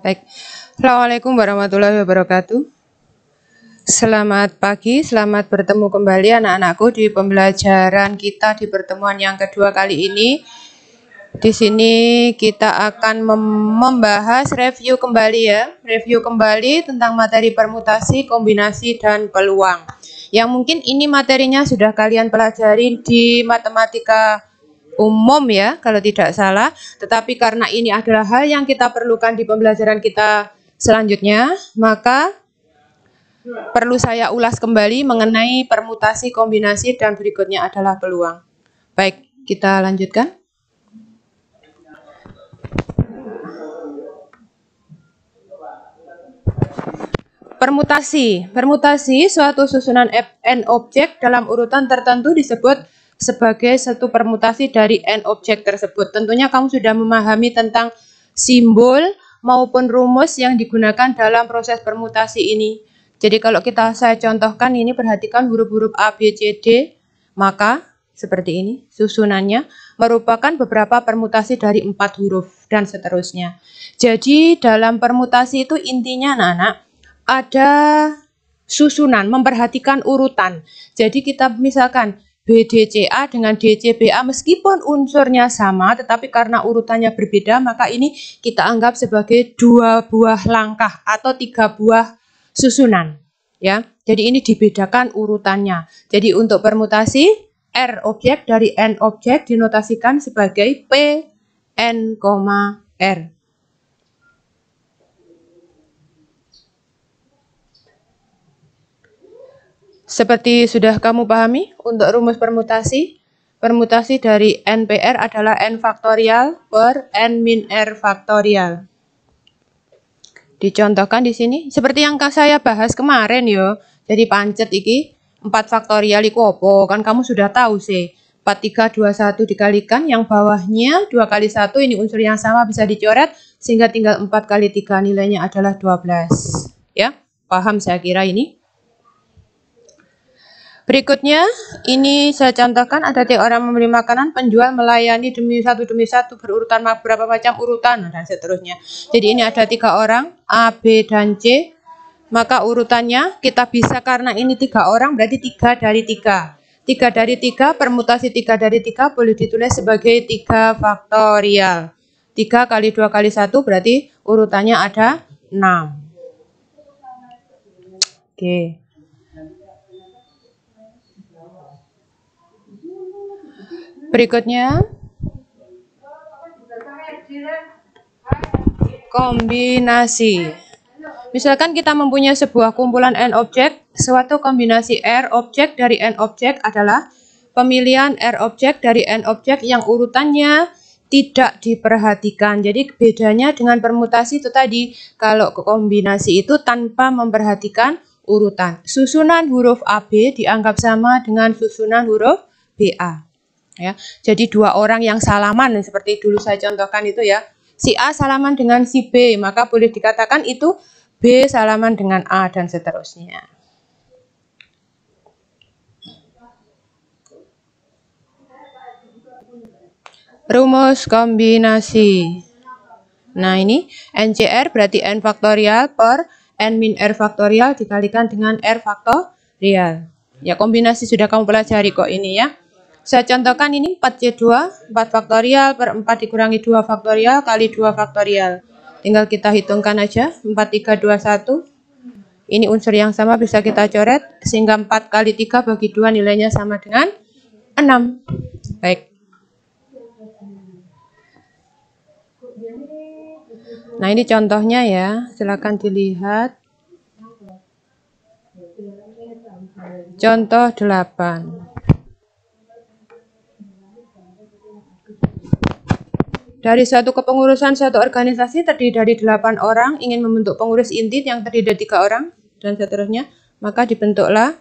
Baik. Assalamualaikum warahmatullahi wabarakatuh. Selamat pagi, selamat bertemu kembali anak-anakku di pembelajaran kita di pertemuan yang kedua kali ini. Di sini kita akan membahas review kembali review kembali tentang materi permutasi, kombinasi, dan peluang. Yang mungkin ini materinya sudah kalian pelajari di matematika umum kalau tidak salah, tetapi karena ini adalah hal yang kita perlukan di pembelajaran kita selanjutnya, maka perlu saya ulas kembali mengenai permutasi, kombinasi, dan berikutnya adalah peluang. Baik, kita lanjutkan. Permutasi suatu susunan n objek dalam urutan tertentu disebut sebagai satu permutasi dari n objek tersebut. Tentunya kamu sudah memahami tentang simbol maupun rumus yang digunakan dalam proses permutasi ini. Jadi kalau saya contohkan ini, perhatikan huruf-huruf A, B, C, D, maka seperti ini susunannya merupakan beberapa permutasi dari 4 huruf dan seterusnya. Jadi dalam permutasi itu intinya anak-anak ada susunan, memperhatikan urutan. Jadi kita misalkan BDCA dengan DCBA meskipun unsurnya sama tetapi karena urutannya berbeda, maka ini kita anggap sebagai 2 buah langkah atau 3 buah susunan ya. Jadi ini dibedakan urutannya. Jadi untuk permutasi R objek dari N objek dinotasikan sebagai P N, R. Seperti sudah kamu pahami, untuk rumus permutasi dari NPR adalah N faktorial per N min R faktorial. Dicontohkan di sini, seperti yang saya bahas kemarin Jadi pancet iki 4 faktorial iku apa? Kan kamu sudah tahu sih. 4, 3, 2, 1 dikalikan, yang bawahnya 2 kali 1, ini unsur yang sama bisa dicoret, sehingga tinggal 4 kali 3, nilainya adalah 12. Ya, paham saya kira ini. Berikutnya, ini saya contohkan ada 3 orang membeli makanan, penjual melayani demi satu berurutan beberapa macam urutan, dan seterusnya. Jadi ini ada 3 orang, A, B, dan C. Maka urutannya kita bisa, karena ini 3 orang berarti 3 dari 3. 3 dari 3, permutasi 3 dari 3 boleh ditulis sebagai 3 faktorial. 3 kali 2 kali 1 berarti urutannya ada 6. Oke. Berikutnya, kombinasi. Misalkan kita mempunyai sebuah kumpulan N objek, suatu kombinasi R objek dari N objek adalah pemilihan R objek dari N objek yang urutannya tidak diperhatikan. Jadi bedanya dengan permutasi itu tadi, kalau kombinasi itu tanpa memperhatikan urutan. Susunan huruf AB dianggap sama dengan susunan huruf BA. Ya, jadi 2 orang yang salaman seperti dulu saya contohkan itu si A salaman dengan si B, maka boleh dikatakan itu B salaman dengan A dan seterusnya. Rumus kombinasi. Nah ini NCR berarti N faktorial per N min R faktorial dikalikan dengan R faktorial. Ya, kombinasi sudah kamu pelajari kok ini ya. Saya contohkan ini 4C2, 4 faktorial per 4 dikurangi 2 faktorial kali 2 faktorial. Tinggal kita hitungkan aja, 4, 3, 2, 1. Ini unsur yang sama bisa kita coret, sehingga 4 kali 3 bagi 2 nilainya sama dengan 6. Baik. Nah ini contohnya ya, silakan dilihat. Contoh 8. Dari suatu kepengurusan suatu organisasi terdiri dari 8 orang ingin membentuk pengurus inti yang terdiri dari 3 orang dan seterusnya, maka dibentuklah.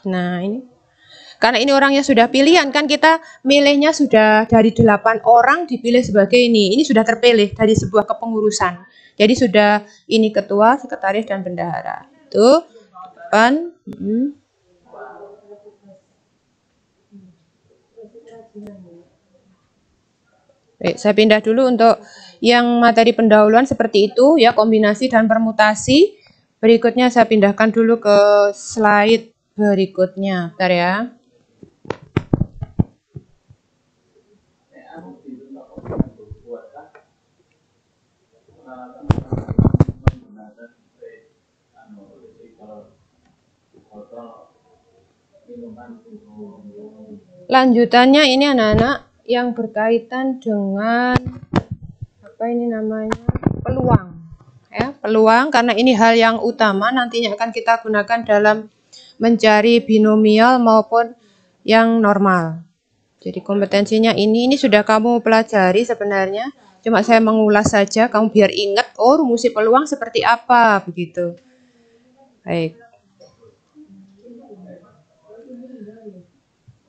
Nah ini, karena ini orangnya sudah pilihan kan, kita milihnya sudah dari 8 orang dipilih sebagai ini sudah terpilih dari sebuah kepengurusan. Jadi sudah ini ketua, sekretaris, dan bendahara. Itu depan. Baik, saya pindah dulu untuk yang materi pendahuluan seperti itu ya, kombinasi dan permutasi. Berikutnya saya pindahkan dulu ke slide berikutnya. Bentar ya. Lanjutannya ini anak-anak yang berkaitan dengan apa ini namanya, peluang ya, peluang, karena ini hal yang utama nantinya akan kita gunakan dalam mencari binomial maupun yang normal. Jadi kompetensinya ini sudah kamu pelajari sebenarnya, cuma saya mengulas saja kamu biar ingat, oh rumus peluang seperti apa begitu. Baik.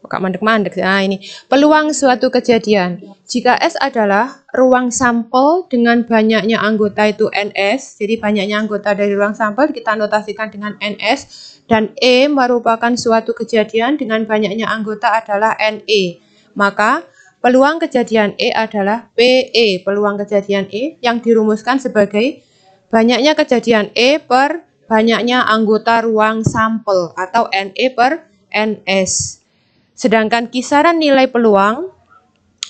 Kok mandek-mandek. Nah, ini peluang suatu kejadian. Jika S adalah ruang sampel dengan banyaknya anggota itu NS, jadi banyaknya anggota dari ruang sampel kita notasikan dengan NS, dan E merupakan suatu kejadian dengan banyaknya anggota adalah NE. Maka peluang kejadian E adalah PE, peluang kejadian E yang dirumuskan sebagai banyaknya kejadian E per banyaknya anggota ruang sampel atau NE per NS. Sedangkan kisaran nilai peluang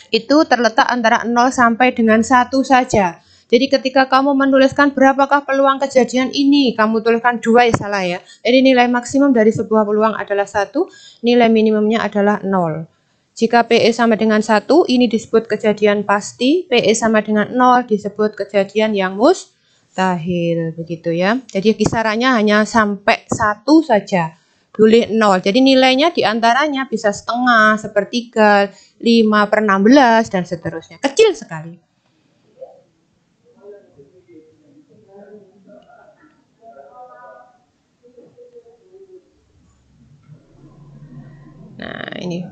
itu terletak antara 0 sampai dengan 1 saja. Jadi ketika kamu menuliskan berapakah peluang kejadian ini, kamu tuliskan 2 ya salah ya. Jadi nilai maksimum dari sebuah peluang adalah 1, nilai minimumnya adalah 0. Jika PE sama dengan 1, ini disebut kejadian pasti, PE sama dengan 0 disebut kejadian yang mustahil, begitu ya. Jadi kisarannya hanya sampai 1 saja. Boleh 0. Jadi nilainya diantaranya bisa setengah, sepertiga, 5/16, dan seterusnya. Kecil sekali. Nah, ini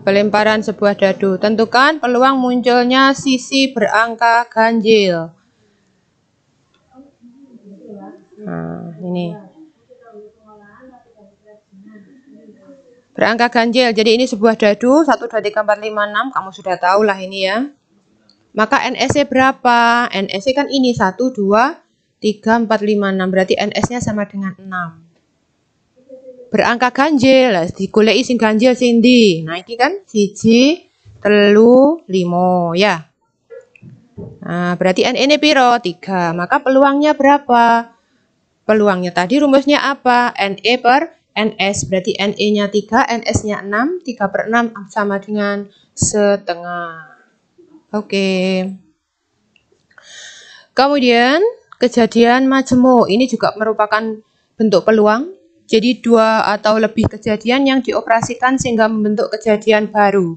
pelemparan sebuah dadu. Tentukan peluang munculnya sisi berangka ganjil. Nah, ini. Berangka ganjil, jadi ini sebuah dadu, 1, 2, 3, 4, 5, 6, kamu sudah tahu lah ini ya. Maka NS-nya berapa? NS-nya kan ini, 1, 2, 3, 4, 5, 6, berarti NS-nya sama dengan 6. Berangka ganjil, digoleki sing ganjil sing ndi? Nah, ini kan 1, 3, 5, ya. Nah, berarti NE-nya piro? 3, maka peluangnya berapa? Peluangnya tadi rumusnya apa? NE per NS, berarti NE-nya 3, NS-nya 6, 3/6 sama dengan setengah. Oke. Kemudian, kejadian majemuk, ini juga merupakan bentuk peluang. Jadi 2 atau lebih kejadian yang dioperasikan sehingga membentuk kejadian baru.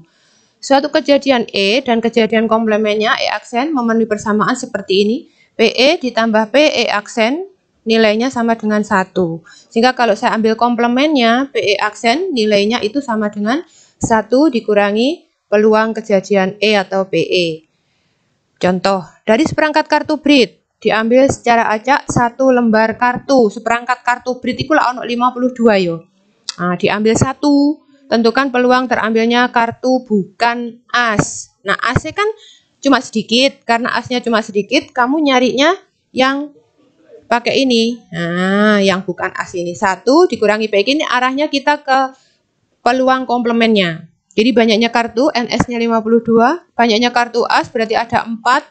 Suatu kejadian E dan kejadian komplemennya E aksen memenuhi persamaan seperti ini. PE ditambah PE aksen nilainya sama dengan 1. Sehingga kalau saya ambil komplemennya, PE aksen nilainya itu sama dengan 1 dikurangi peluang kejadian E atau PE. Contoh, dari seperangkat kartu BRID, diambil secara acak 1 lembar kartu. Seperangkat kartu BRID itu lah ono 52 yo. Nah, diambil 1. Tentukan peluang terambilnya kartu bukan as. Nah, asnya kan cuma sedikit. Karena asnya cuma sedikit, kamu nyarinya yang pakai ini. Nah, yang bukan as ini 1 dikurangi PG, ini arahnya kita ke peluang komplemennya. Jadi banyaknya kartu, NS-nya 52, banyaknya kartu as berarti ada 4.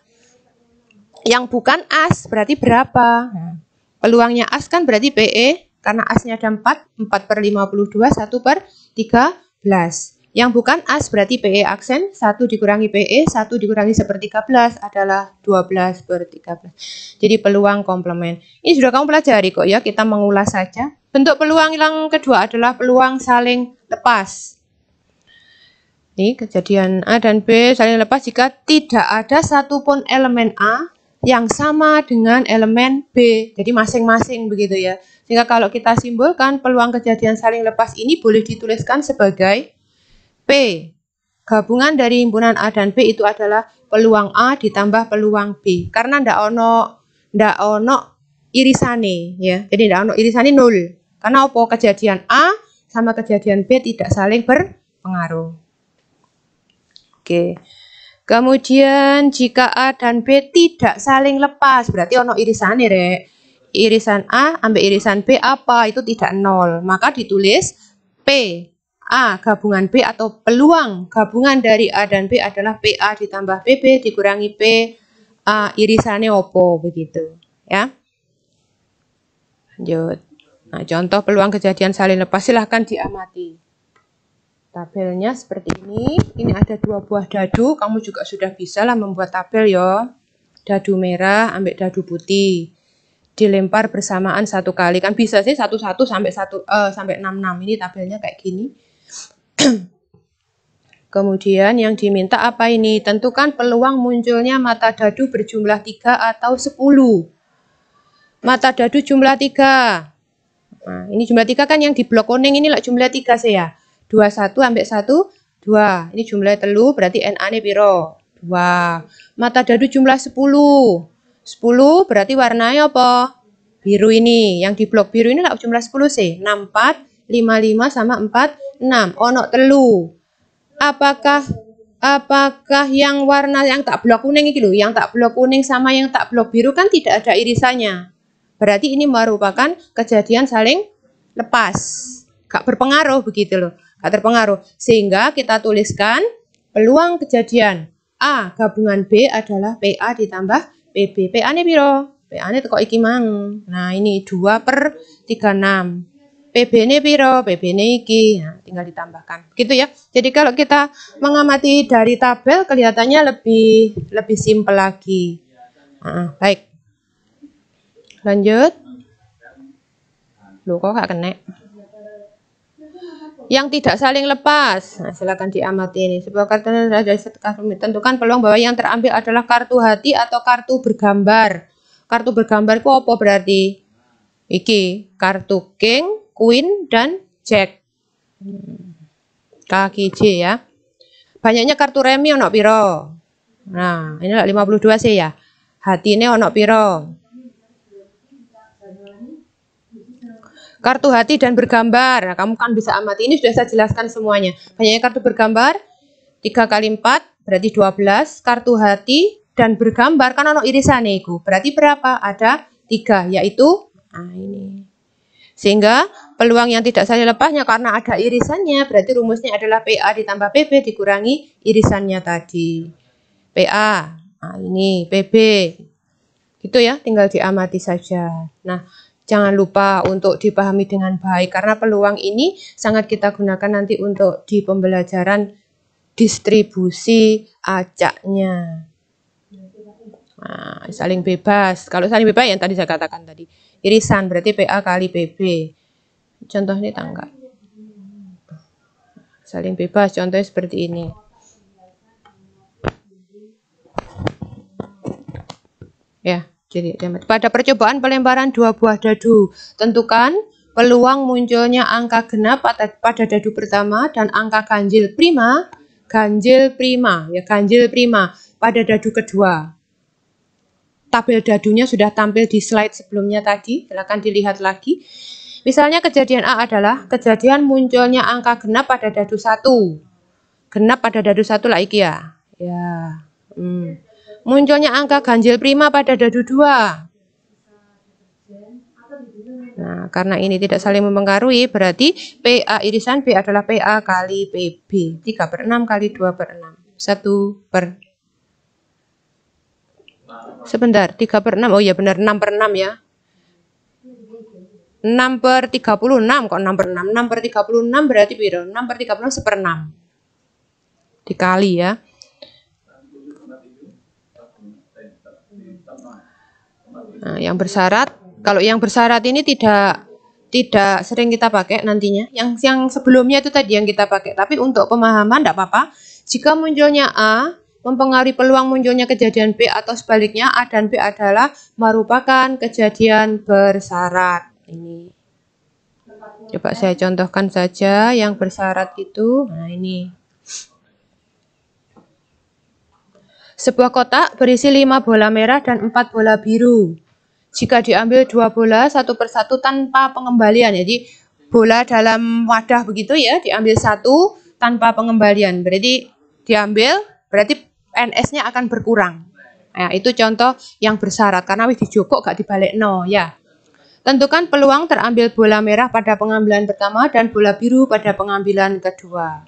Yang bukan as berarti berapa? Nah, peluangnya as kan berarti PE, karena asnya ada 4, 4/52, 1/13. Yang bukan as berarti PE aksen, 1 dikurangi PE, 1 dikurangi 1/13 adalah 12/13. Jadi peluang komplement. Ini sudah kamu pelajari kok ya, kita mengulas saja. Bentuk peluang yang kedua adalah peluang saling lepas. Ini kejadian A dan B saling lepas jika tidak ada satupun elemen A yang sama dengan elemen B. Jadi masing-masing begitu ya. Sehingga kalau kita simbolkan peluang kejadian saling lepas ini boleh dituliskan sebagai P. Gabungan dari himpunan A dan B itu adalah peluang A ditambah peluang B. Karena ndak ono irisane ya. Jadi ndak ono irisane 0. Karena apa? Kejadian A sama kejadian B tidak saling berpengaruh. Oke. Kemudian jika A dan B tidak saling lepas, berarti ono irisannya rek. Irisan A ambil irisan B apa? Itu tidak 0. Maka ditulis P A gabungan B atau peluang gabungan dari A dan B adalah PA ditambah PB dikurangi P A irisannya opo, begitu ya. Lanjut. Nah, contoh peluang kejadian saling lepas silahkan diamati. Tabelnya seperti ini. Ini ada 2 buah dadu. Kamu juga sudah bisa lah membuat tabel ya. Dadu merah ambil dadu putih. Dilempar bersamaan 1 kali. Kan bisa sih 1 sampai 66. Ini tabelnya kayak gini. Kemudian yang diminta apa ini? Tentukan peluang munculnya mata dadu berjumlah 3 atau 10. Mata dadu jumlah 3. Nah, ini jumlah 3 kan yang di blok kuning ini lah jumlah 3 sih ya. 21 ambil 1, 2. Ini jumlah telu berarti NA ini piro? 2. Mata dadu jumlah 10. 10 berarti warnanya apa? Biru ini. Yang di blok biru ini lah jumlah 10 sih. 64, 55 sama 46. Ono telu. Apakah yang warna yang tak blok kuning itu loh, yang tak blok kuning sama yang tak blok biru kan tidak ada irisannya. Berarti ini merupakan kejadian saling lepas. Gak berpengaruh begitu loh. Gak terpengaruh. Sehingga kita tuliskan peluang kejadian A gabungan B adalah PA ditambah PB. PA ini piro? PA ini teko iki mang. Nah ini 2/36. PB ini piro? PB ini iki. Nah, tinggal ditambahkan. Gitu ya. Jadi kalau kita mengamati dari tabel kelihatannya lebih simpel lagi. Nah, baik. Lanjut. Loh kok gak kena? Yang tidak saling lepas. Nah, silakan diamati ini. Sebuah kartu dari tentukan peluang bahwa yang terambil adalah kartu hati atau kartu bergambar. Kartu bergambar itu apa berarti? Iki, kartu king, queen, dan jack. Kaki J ya. Banyaknya kartu remi ono piro? Nah, ini 52 sih ya. Hati ini ono piro? Kartu hati dan bergambar. Nah, kamu kan bisa amati. Ini sudah saya jelaskan semuanya. Banyaknya kartu bergambar 3 kali 4 berarti 12. Kartu hati dan bergambar kan ono irisannya itu. Berarti berapa? Ada 3 yaitu ini. Sehingga peluang yang tidak saling lepasnya karena ada irisannya berarti rumusnya adalah PA ditambah PB dikurangi irisannya tadi. PA. Nah, ini PB. Gitu ya, tinggal diamati saja. Nah, jangan lupa untuk dipahami dengan baik karena peluang ini sangat kita gunakan nanti untuk di pembelajaran distribusi acaknya. Nah, saling bebas. Kalau saling bebas yang tadi saya katakan tadi. Irisan berarti PA kali PB. Contoh ini tangga. Saling bebas contohnya seperti ini. Ya. Jadi, pada percobaan pelemparan 2 buah dadu, tentukan peluang munculnya angka genap pada dadu pertama dan angka ganjil prima pada dadu kedua. Tabel dadunya sudah tampil di slide sebelumnya tadi, silakan dilihat lagi. Misalnya kejadian A adalah kejadian munculnya angka genap pada dadu 1. Genap pada dadu 1 lah iki ya. Ya. Munculnya angka ganjil prima pada dadu 2. Nah, karena ini tidak saling mempengaruhi, berarti PA irisan B adalah PA kali PB. 3/6 kali 2/6. 1/. Sebentar, 3/6. Oh iya benar, 6/6 ya. 6/36, kok 6/6? 6/36 berarti piro? 6/36 1/6. Dikali ya. Nah, yang bersyarat, kalau yang bersyarat ini tidak sering kita pakai nantinya. Yang sebelumnya itu tadi yang kita pakai. Tapi untuk pemahaman tidak apa-apa. Jika munculnya A mempengaruhi peluang munculnya kejadian B atau sebaliknya A dan B adalah merupakan kejadian bersyarat. Ini. Coba saya contohkan saja yang bersyarat itu. Nah, ini. Sebuah kotak berisi 5 bola merah dan 4 bola biru. Jika diambil 2 bola satu persatu tanpa pengembalian, jadi bola dalam wadah begitu ya, diambil satu tanpa pengembalian. Berarti diambil, berarti NS-nya akan berkurang. Nah, itu contoh yang bersyarat karena wis dijokok gak dibalik no ya. Tentukan peluang terambil bola merah pada pengambilan pertama dan bola biru pada pengambilan kedua.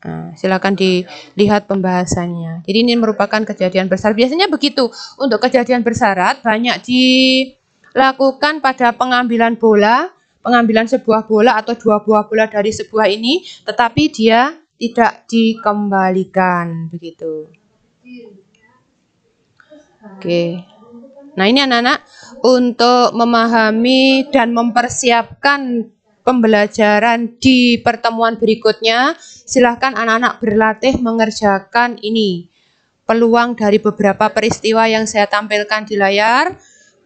Nah, silakan dilihat pembahasannya. Jadi ini merupakan kejadian bersyarat. Biasanya begitu. Untuk kejadian bersyarat banyak dilakukan pada pengambilan bola, pengambilan sebuah bola atau 2 buah bola dari sebuah ini, tetapi dia tidak dikembalikan begitu. Oke. Nah, ini anak-anak untuk memahami dan mempersiapkan pembelajaran di pertemuan berikutnya, silahkan anak-anak berlatih mengerjakan ini. Peluang dari beberapa peristiwa yang saya tampilkan di layar.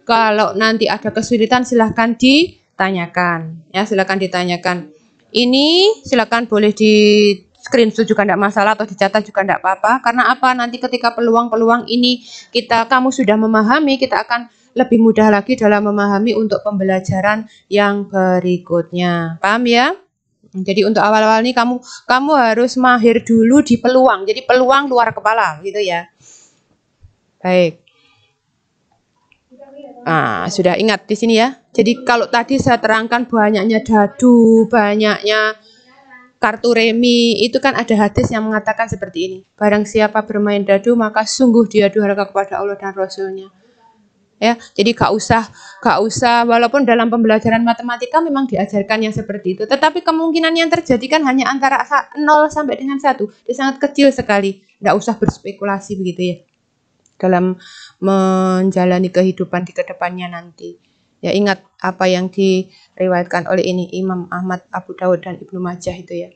Kalau nanti ada kesulitan silahkan ditanyakan. Ya, silahkan ditanyakan. Ini silahkan boleh di screenshot juga tidak masalah atau dicatat juga tidak apa-apa. Karena apa? Nanti ketika peluang-peluang ini kamu sudah memahami, kita akan lebih mudah lagi dalam memahami untuk pembelajaran yang berikutnya. Paham ya? Jadi untuk awal-awal ini kamu harus mahir dulu di peluang. Jadi peluang luar kepala gitu ya. Baik. Nah, sudah ingat di sini ya. Jadi kalau tadi saya terangkan banyaknya dadu, banyaknya kartu remi, itu kan ada hadis yang mengatakan seperti ini. Barang siapa bermain dadu, maka sungguh dia durhaka kepada Allah dan Rasulnya. Ya, jadi gak usah walaupun dalam pembelajaran matematika memang diajarkan yang seperti itu. Tetapi kemungkinan yang terjadi kan hanya antara 0 sampai dengan 1. Dia sangat kecil sekali. Nggak usah berspekulasi begitu ya. Dalam menjalani kehidupan di kedepannya nanti. Ya, ingat apa yang diriwayatkan oleh ini Imam Ahmad, Abu Dawud, dan Ibnu Majah itu ya.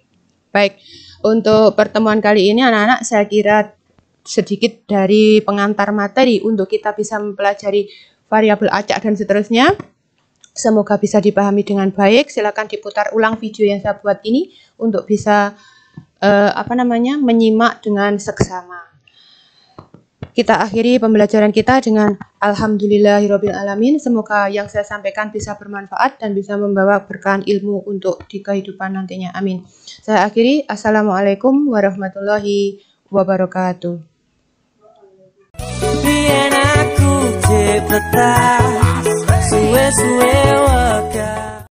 Baik, untuk pertemuan kali ini anak-anak saya kira sedikit dari pengantar materi untuk kita bisa mempelajari variabel acak dan seterusnya. Semoga bisa dipahami dengan baik. Silakan diputar ulang video yang saya buat ini untuk bisa menyimak dengan seksama. Kita akhiri pembelajaran kita dengan Alhamdulillahirabbil alamin. Semoga yang saya sampaikan bisa bermanfaat dan bisa membawa berkah ilmu untuk di kehidupan nantinya. Amin. Saya akhiri. Assalamualaikum warahmatullahi wabarakatuh. Biar aku cepetan, suwe-suwe